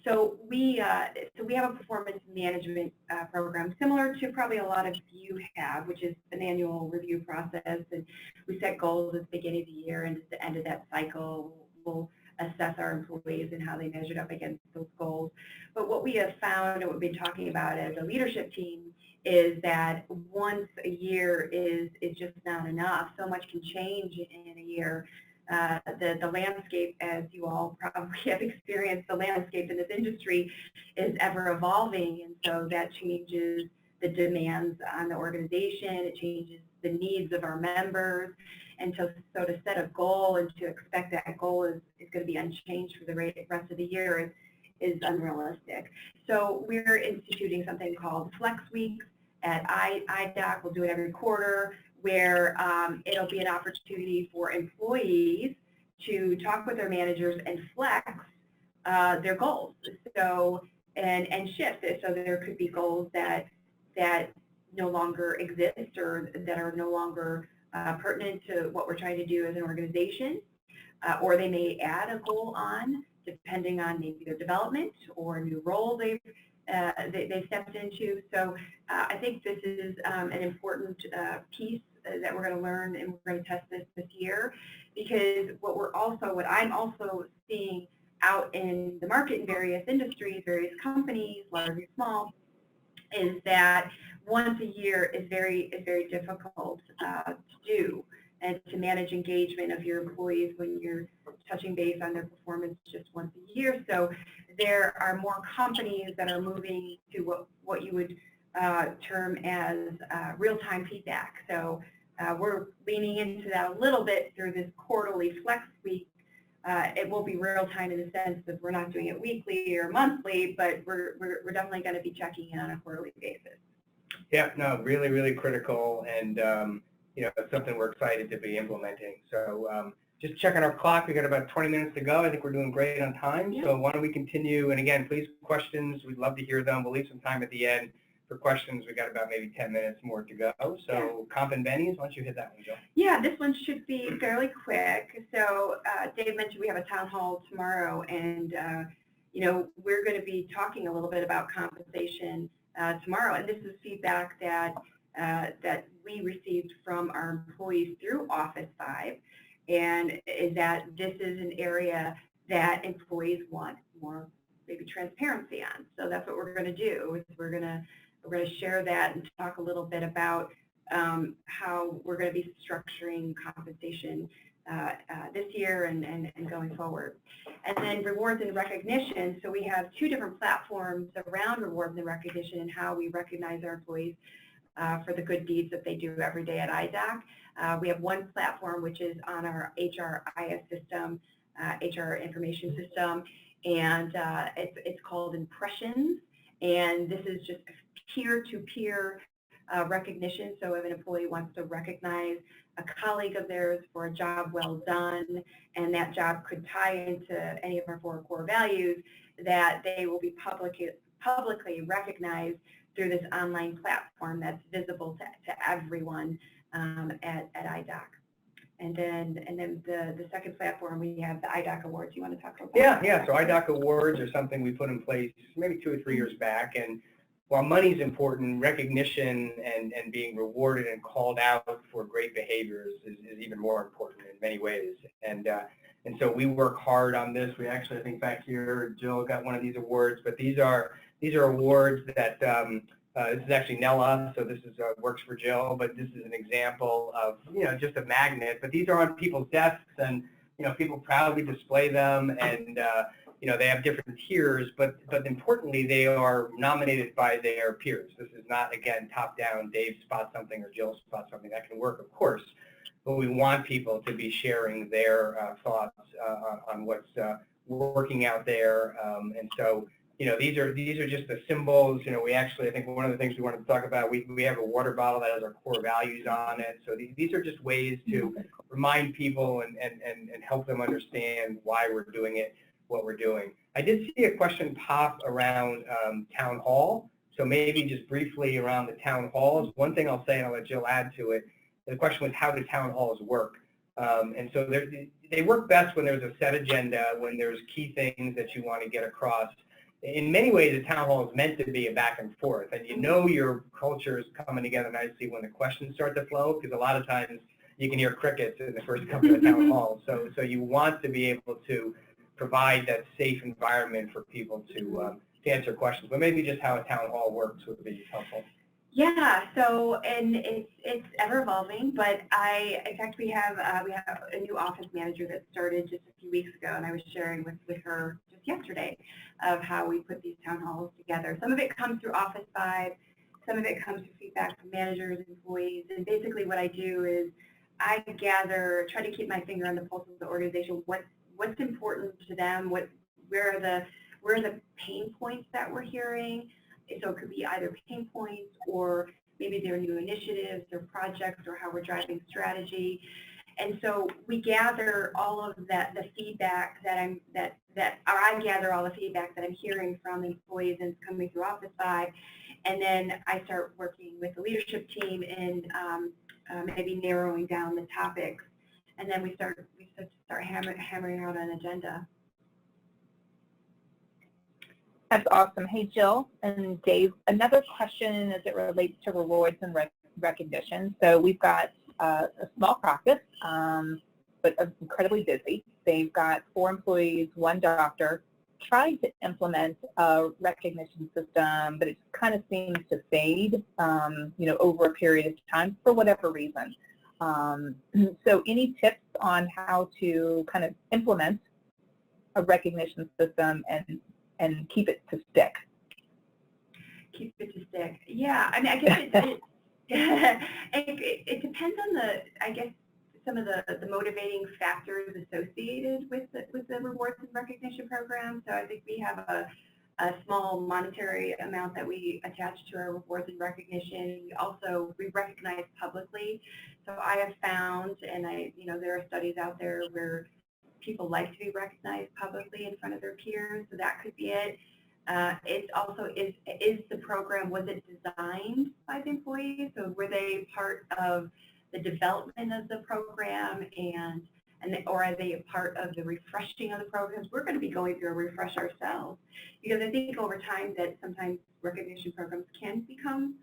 So we have a performance management program similar to probably a lot of you have, which is an annual review process, and we set goals at the beginning of the year, and at the end of that cycle, we'll assess our employees and how they measured up against those goals. But what we have found, and what we've been talking about as a leadership team, is that once a year is just not enough. So much can change in a year. The landscape, as you all probably have experienced, the landscape in this industry is ever evolving, and so that changes the demands on the organization. It changes the needs of our members, And so to set a goal and to expect that goal is going to be unchanged for the rest of the year is unrealistic. So we're instituting something called Flex Weeks at IDOC. We'll do it every quarter, where it'll be an opportunity for employees to talk with their managers and flex their goals. So and shift. So there could be goals that no longer exist or that are no longer pertinent to what we're trying to do as an organization, or they may add a goal on depending on maybe their development or a new role they've stepped into. So I think this is an important piece that we're going to learn, and we're going to test this year, because what I'm also seeing out in the market in various industries, various companies, large and small, is that once a year is very difficult to do, and to manage engagement of your employees when you're touching base on their performance just once a year. So there are more companies that are moving to what you would term as real-time feedback. So we're leaning into that a little bit through this quarterly Flex Week. It will be real-time in the sense that we're not doing it weekly or monthly, but we're definitely going to be checking in on a quarterly basis. Yeah, no, really, really critical, and it's something we're excited to be implementing. So just checking our clock, we got about 20 minutes to go. I think we're doing great on time. Yeah. So why don't we continue? And again, please, questions, we'd love to hear them. We'll leave some time at the end for questions. We got about maybe 10 minutes more to go. So comp and bennies, why don't you hit that one, Jill? Yeah, this one should be fairly quick. So Dave mentioned we have a town hall tomorrow, and we're going to be talking a little bit about compensation tomorrow. And this is feedback that we received from our employees through Office 5, and is that this is an area that employees want more maybe transparency on. So that's what we're going to do. Is we're going to share that and talk a little bit about how we're going to be structuring compensation this year and going forward. And then rewards and recognition. So we have two different platforms around rewards and recognition and how we recognize our employees for the good deeds that they do every day at IDOC. We have one platform which is on our HRIS system, HR information system, and it's called Impressions. And this is just peer-to-peer recognition. So if an employee wants to recognize a colleague of theirs for a job well done, and that job could tie into any of our 4 core values, that they will be publicly recognized through this online platform that's visible to everyone at IDOC. And then the second platform, we have the IDOC Awards. You want to talk about that? Yeah. So IDOC Awards are something we put in place maybe 2 or 3 years back. And while money's important, recognition and being rewarded and called out for great behaviors is even more important in many ways. And so we work hard on this. We actually, I think back here, Jill got one of these awards, but these are awards that this is actually Nella, so this is works for Jill, but this is an example of just a magnet. But these are on people's desks, and people proudly display them, and they have different tiers. But importantly, they are nominated by their peers. This is not, again, top down. Dave spots something or Jill spots something. That can work, of course, but we want people to be sharing their thoughts on what's working out there, and so. These are just the symbols. We actually, I think one of the things we wanted to talk about, we have a water bottle that has our core values on it. So these are just ways to remind people and help them understand why we're doing it, what we're doing. I did see a question pop around town hall. So maybe just briefly around the town halls. One thing I'll say, and I'll let Jill add to it, the question was, how do town halls work? And so they work best when there's a set agenda, when there's key things that you want to get across. In many ways, a town hall is meant to be a back and forth, and your culture is coming together nicely when the questions start to flow, because a lot of times you can hear crickets in the first couple of town halls. So you want to be able to provide that safe environment for people to answer questions. But maybe just how a town hall works would be helpful. Yeah, so and it's ever evolving, but in fact we have a new office manager that started just a few weeks ago, and I was sharing with her just yesterday of how we put these town halls together. Some of it comes through Office 5, some of it comes through feedback from managers, employees, and basically what I do is try to keep my finger on the pulse of the organization. What's important to them? Where are the pain points that we're hearing? So it could be either pain points or maybe their new initiatives or projects or how we're driving strategy. And so we gather all of that, the feedback I gather all the feedback that I'm hearing from employees and coming through Office 5, and then I start working with the leadership team in maybe narrowing down the topics, and then we start hammering out an agenda. That's awesome. Hey, Jill and Dave, another question as it relates to rewards and recognition. So we've got a small practice, but incredibly busy. They've got 4 employees, 1 doctor, trying to implement a recognition system, but it kind of seems to fade, over a period of time for whatever reason. So any tips on how to kind of implement a recognition system and keep it to stick? Keep it to stick. Yeah, I mean, I guess it depends on some of the motivating factors associated with the rewards and recognition program. So I think we have a small monetary amount that we attach to our rewards and recognition. We recognize publicly. So I have found, and there are studies out there where people like to be recognized publicly in front of their peers. So that could be it. It's also, was it designed by the employees? So were they part of the development of the program or are they a part of the refreshing of the programs? We're going to be going through a refresh ourselves, because I think over time that sometimes recognition programs can become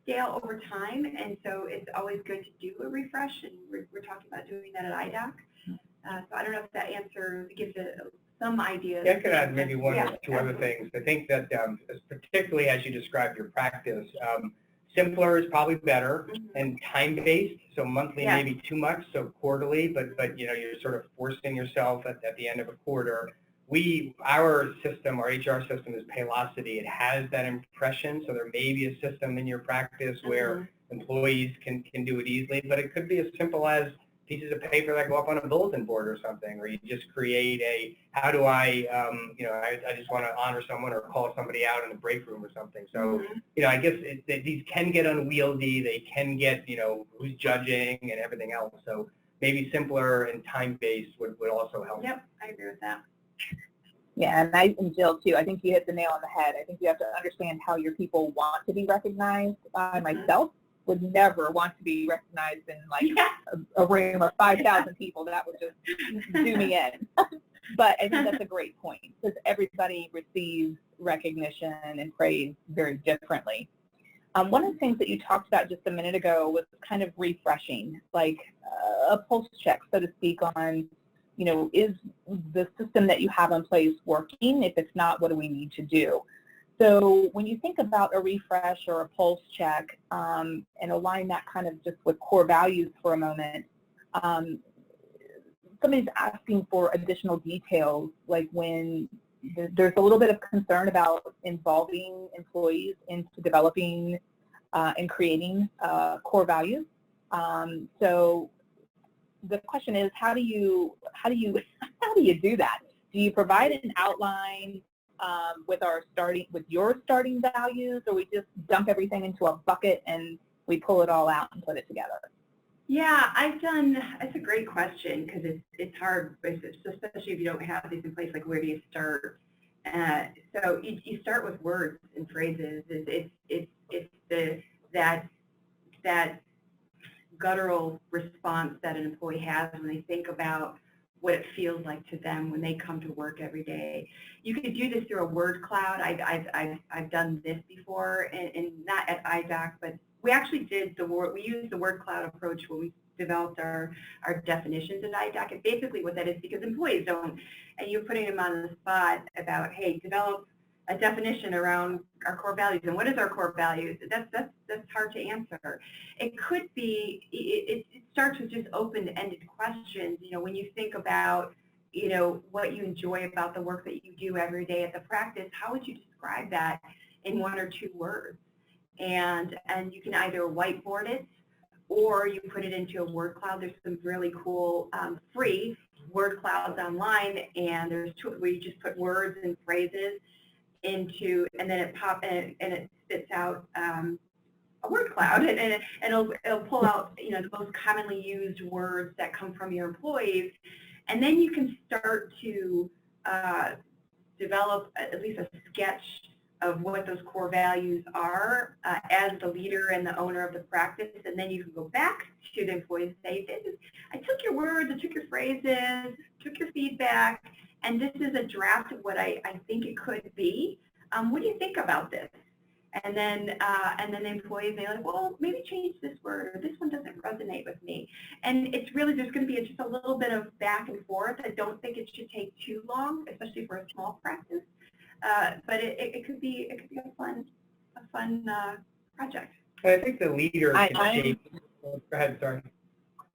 stale over time, and so it's always good to do a refresh, and we're talking about doing that at IDOC. So I don't know if that answer gives some ideas. Yeah, I could add maybe one or two other things. I think that particularly as you described your practice, simpler is probably better, and time-based, so monthly maybe too much, so quarterly, but you're sort of forcing yourself at the end of a quarter. Our system, our HR system is Paylocity. It has that impression, so there may be a system in your practice where employees can do it easily, but it could be as simple as pieces of paper that go up on a bulletin board or something, or you just create how do I just want to honor someone or call somebody out in the break room or something. So, I guess these can get unwieldy. They can get, who's judging and everything else. So maybe simpler and time-based would also help. Yep, I agree with that. Yeah, and Jill, too, I think you hit the nail on the head. I think you have to understand how your people want to be recognized. Myself would never want to be recognized in a room of 5,000 people. That would just do me in. But I think that's a great point, because everybody receives recognition and praise very differently. One of the things that you talked about just a minute ago was kind of refreshing, like a pulse check, so to speak, on, is the system that you have in place working? If it's not, what do we need to do? So when you think about a refresh or a pulse check, and align that kind of just with core values for a moment, somebody's asking for additional details, like when there's a little bit of concern about involving employees into developing and creating core values. So the question is, how do you do that? Do you provide an outline with your starting values, or we just dump everything into a bucket and we pull it all out and put it together? Yeah, it's a great question, because it's hard, especially if you don't have these in place, like where do you start? So you start with words and phrases. It's that guttural response that an employee has when they think about what it feels like to them when they come to work every day. You could do this through a word cloud. I've done this before, and not at IDOC, but we actually we used the word cloud approach when we developed our definitions at IDOC. And basically what that is, because employees don't, and you're putting them on the spot about, hey, develop a definition around our core values. And what is our core values? That's hard to answer. It could be, it starts with just open-ended questions. When you think about, what you enjoy about the work that you do every day at the practice, how would you describe that in 1 or 2 words? And you can either whiteboard it, or you put it into a word cloud. There's some really cool free word clouds online, and there's two where you just put words and phrases into, and then it spits out a word cloud, and it'll pull out, you know, the most commonly used words that come from your employees, and then you can start to develop at least a sketch of what those core values are as the leader and the owner of the practice, and then you can go back to the employees and say, I took your words, I took your phrases, took your feedback, and this is a draft of what I think it could be. What do you think about this? And then the employees may like, well, maybe change this word, or this one doesn't resonate with me. And it's really, there's going to be just a little bit of back and forth. I don't think it should take too long, especially for a small practice. But it could be a fun project. I think the leader can shape. Go ahead, sorry.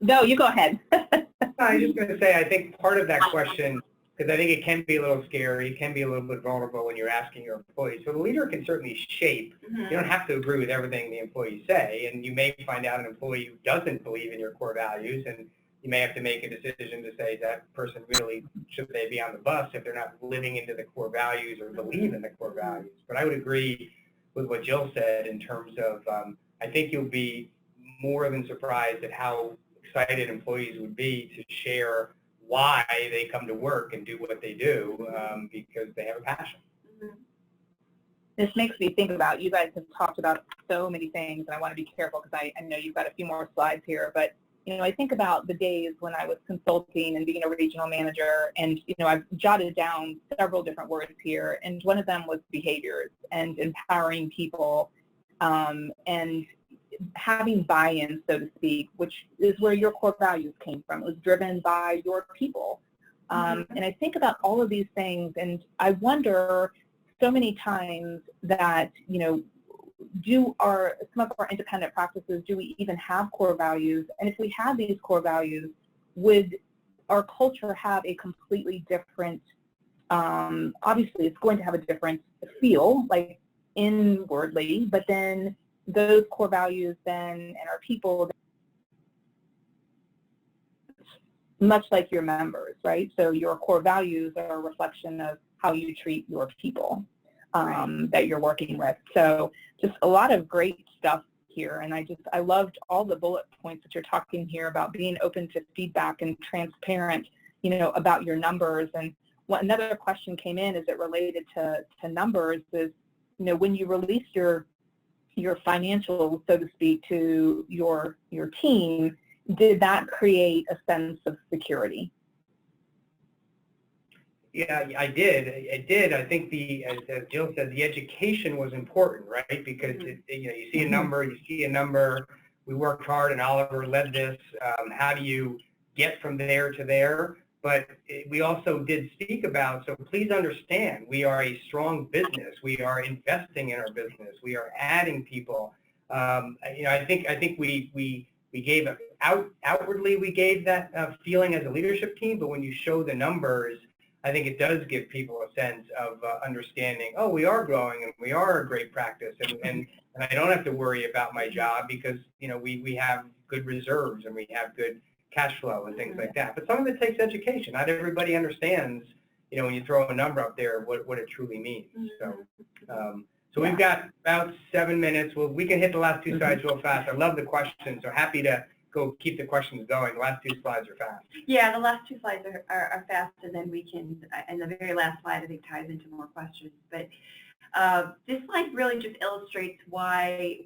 No, you go ahead. I was just going to say, I think part of that question, because I think it can be a little scary, it can be a little bit vulnerable when you're asking your employees. So the leader can certainly shape. Mm-hmm. You don't have to agree with everything the employees say, and you may find out an employee who doesn't believe in your core values, and you may have to make a decision to say that person really, should they be on the bus if they're not living into the core values or believe in the core values. But I would agree with what Jill said in terms of, I think you'll be more than surprised at how excited employees would be to share why they come to work and do what they do, because they have a passion. This makes me think about, you guys have talked about so many things, and I want to be careful because I know you've got a few more slides here, but you know, I think about the days when I was consulting and being a regional manager, and you know, I've jotted down several different words here, and one of them was behaviors and empowering people, and having buy-in, so to speak, which is where your core values came from. It was driven by your people. And I think about all of these things, and I wonder so many times that, you know, some of our independent practices, do we even have core values? And if we have these core values, would our culture have a completely different, obviously it's going to have a different feel, like inwardly, but then those core values then and our people, much like your members, right? So your core values are a reflection of how you treat your people that you're working with. So just a lot of great stuff here, and I loved all the bullet points that you're talking here about being open to feedback and transparent, you know, about your numbers. And another question came in as it related to numbers is, you know, when you release your financial, so to speak, to your team, did that create a sense of security? Yeah, I did. It did. I think as Jill said, the education was important, right? Because you know, you see a number. We worked hard, and Oliver led this. How do you get from there to there? But we also did speak about, so please understand, we are a strong business. We are investing in our business. We are adding people. You know, I think we gave outwardly, we gave that feeling as a leadership team. But when you show the numbers, I think it does give people a sense of understanding, oh, we are growing and we are a great practice, and I don't have to worry about my job because, you know, we have good reserves and we have good cash flow and things like that. But some of it takes education. Not everybody understands, you know, when you throw a number up there, what it truly means. So we've got about 7 minutes. Well, we can hit the last two slides real fast. I love the questions, so happy to go keep the questions going. The last two slides are fast. Yeah, the last two slides are fast, and then we can, and the very last slide I think ties into more questions. But this slide really just illustrates why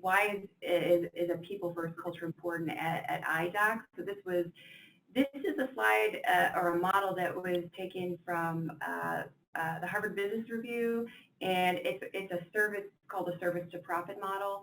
is a people first culture important at IDOC. So this is a slide or a model that was taken from the Harvard Business Review, and it's a service called a service to profit model.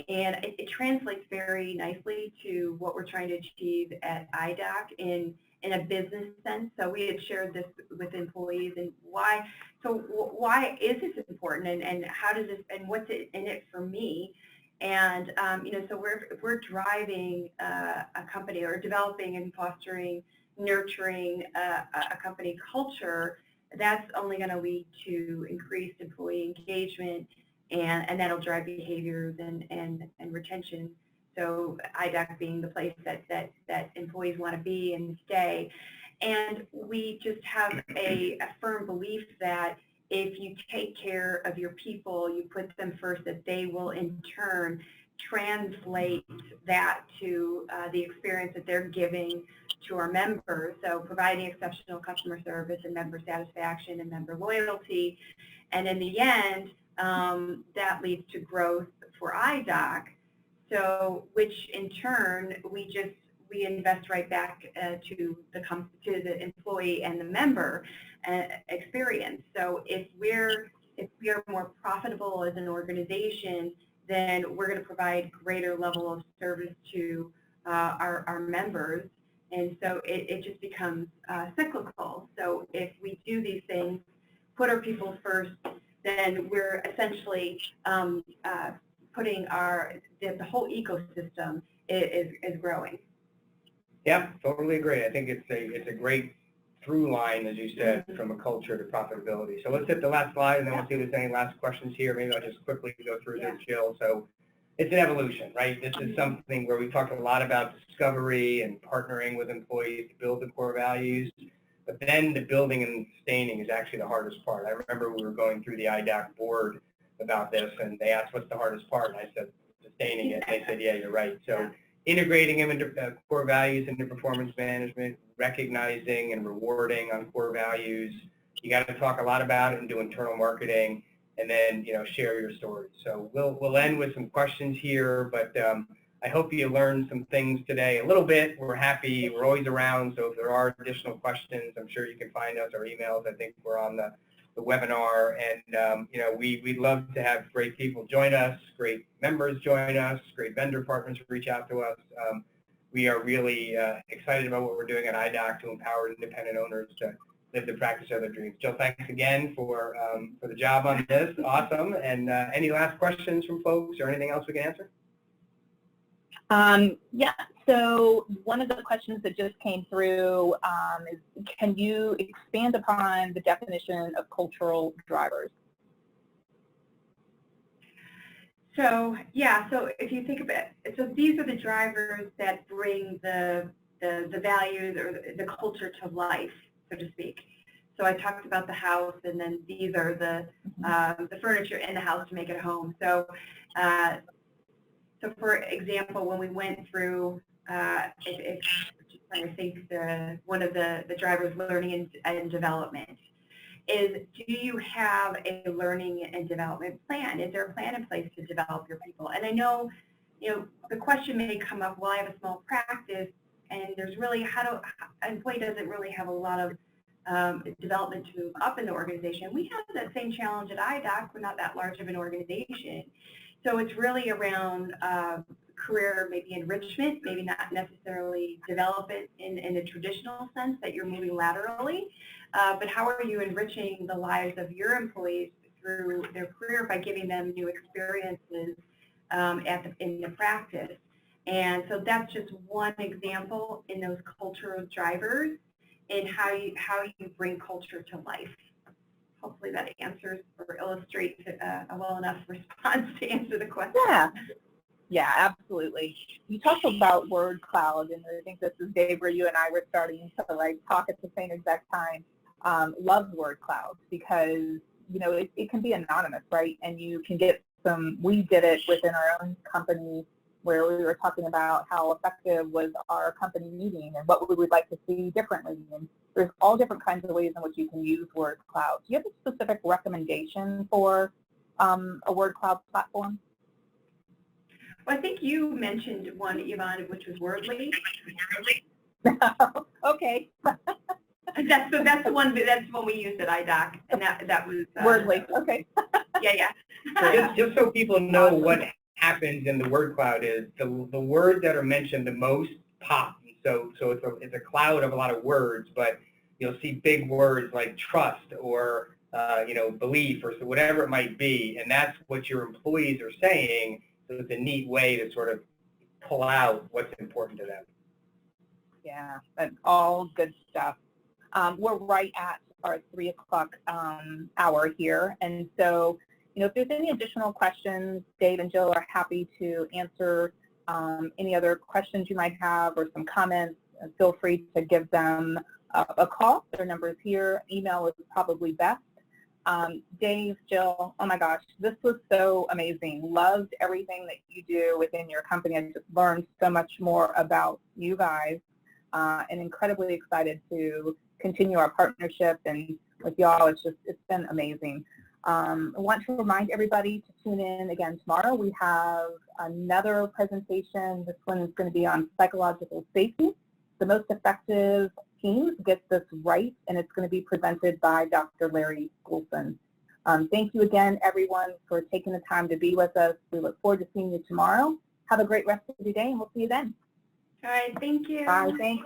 And it translates very nicely to what we're trying to achieve at IDOC in a business sense. So we had shared this with employees, and why. So why is this important, and how does this, and what's it in it for me? And you know, so if we're driving a company or developing and fostering, nurturing a company culture, that's only going to lead to increased employee engagement. And that'll drive behaviors and retention So IDOC being the place that employees want to be and stay. And we just have a firm belief that if you take care of your people, you put them first, that they will in turn translate that to the experience that they're giving to our members. So providing exceptional customer service and member satisfaction and member loyalty. And in the end, that leads to growth for IDOC. So, which in turn, we invest right back to the employee and the member experience. So if we are more profitable as an organization, then we're going to provide greater level of service to our members. And so it just becomes cyclical. So if we do these things, put our people first, then we're essentially putting the whole ecosystem is growing. Yeah, totally agree. I think it's a great through line, as you said, from a culture to profitability. So let's hit the last slide, and then we'll see if there's any last questions here. Maybe I'll just quickly go through this, Jill. So it's an evolution, right? This is something where we talked a lot about discovery and partnering with employees to build the core values. But then the building and sustaining is actually the hardest part. I remember we were going through the IDOC board about this, and they asked, what's the hardest part? And I said, sustaining it. And they said, yeah, you're right. So integrating them into core values into performance management, recognizing and rewarding on core values. You got to talk a lot about it and do internal marketing, and then share your stories. So we'll end with some questions here, but I hope you learned some things today a little bit. We're happy. We're always around. So if there are additional questions, I'm sure you can find us, our emails. I think we're on the webinar, and we'd love to have great people join us, great members join us, great vendor partners reach out to us. We are really excited about what we're doing at IDOC to empower independent owners to live the practice of their dreams. Jill, thanks again for the job on this. Awesome. And any last questions from folks or anything else we can answer? Yeah, so one of the questions that just came through is, can you expand upon the definition of cultural drivers? So, yeah, so if you think about it, so these are the drivers that bring the values or the culture to life, so to speak. So I talked about the house, and then these are the furniture in the house to make it a home. So, so for example, when we went through, just trying to think, one of the drivers, learning and development, is do you have a learning and development plan? Is there a plan in place to develop your people? And I know, the question may come up, well, I have a small practice, and there's really, an employee doesn't really have a lot of development to move up in the organization. We have that same challenge at IDOC. We're not that large of an organization. So it's really around career, maybe enrichment, maybe not necessarily development in the traditional sense that you're moving laterally, but how are you enriching the lives of your employees through their career by giving them new experiences in the practice? And so that's just one example in those cultural drivers in how you bring culture to life. Hopefully that answers or illustrates a well enough response to answer the question. Yeah, absolutely. You talked about word cloud, and I think this is, Dave, where you and I were starting to talk at the same exact time. Love word clouds because it can be anonymous, right? And you can get we did it within our own company where we were talking about how effective was our company meeting and what we would like to see differently. And there's all different kinds of ways in which you can use word cloud. Do you have a specific recommendation for a word cloud platform? Well, I think you mentioned one, Yvonne, which was Wordly. Okay. That's the one we used at IDOC, and that was Wordly. Okay. Yeah. Just so people know what happens in the word cloud is the words that are mentioned the most pop. So it's a cloud of a lot of words, but you'll see big words like trust or belief or so whatever it might be, and that's what your employees are saying. So it's a neat way to sort of pull out what's important to them. Yeah, that's all good stuff. We're right at our 3 o'clock hour here, and so if there's any additional questions, Dave and Jill are happy to answer Any other questions you might have or some comments, feel free to give them a call. Their number is here. Email is probably best. Dave, Jill, oh my gosh, this was so amazing. Loved everything that you do within your company. I just learned so much more about you guys, and incredibly excited to continue our partnership and with y'all. It's been amazing. I want to remind everybody to tune in again tomorrow. We have another presentation. This one is going to be on psychological safety, the most effective teams get this right, and it's going to be presented by Dr. Larry Goulson. Thank you again, everyone, for taking the time to be with us. We look forward to seeing you tomorrow. Have a great rest of your day, and we'll see you then. All right, thank you. Bye, thanks.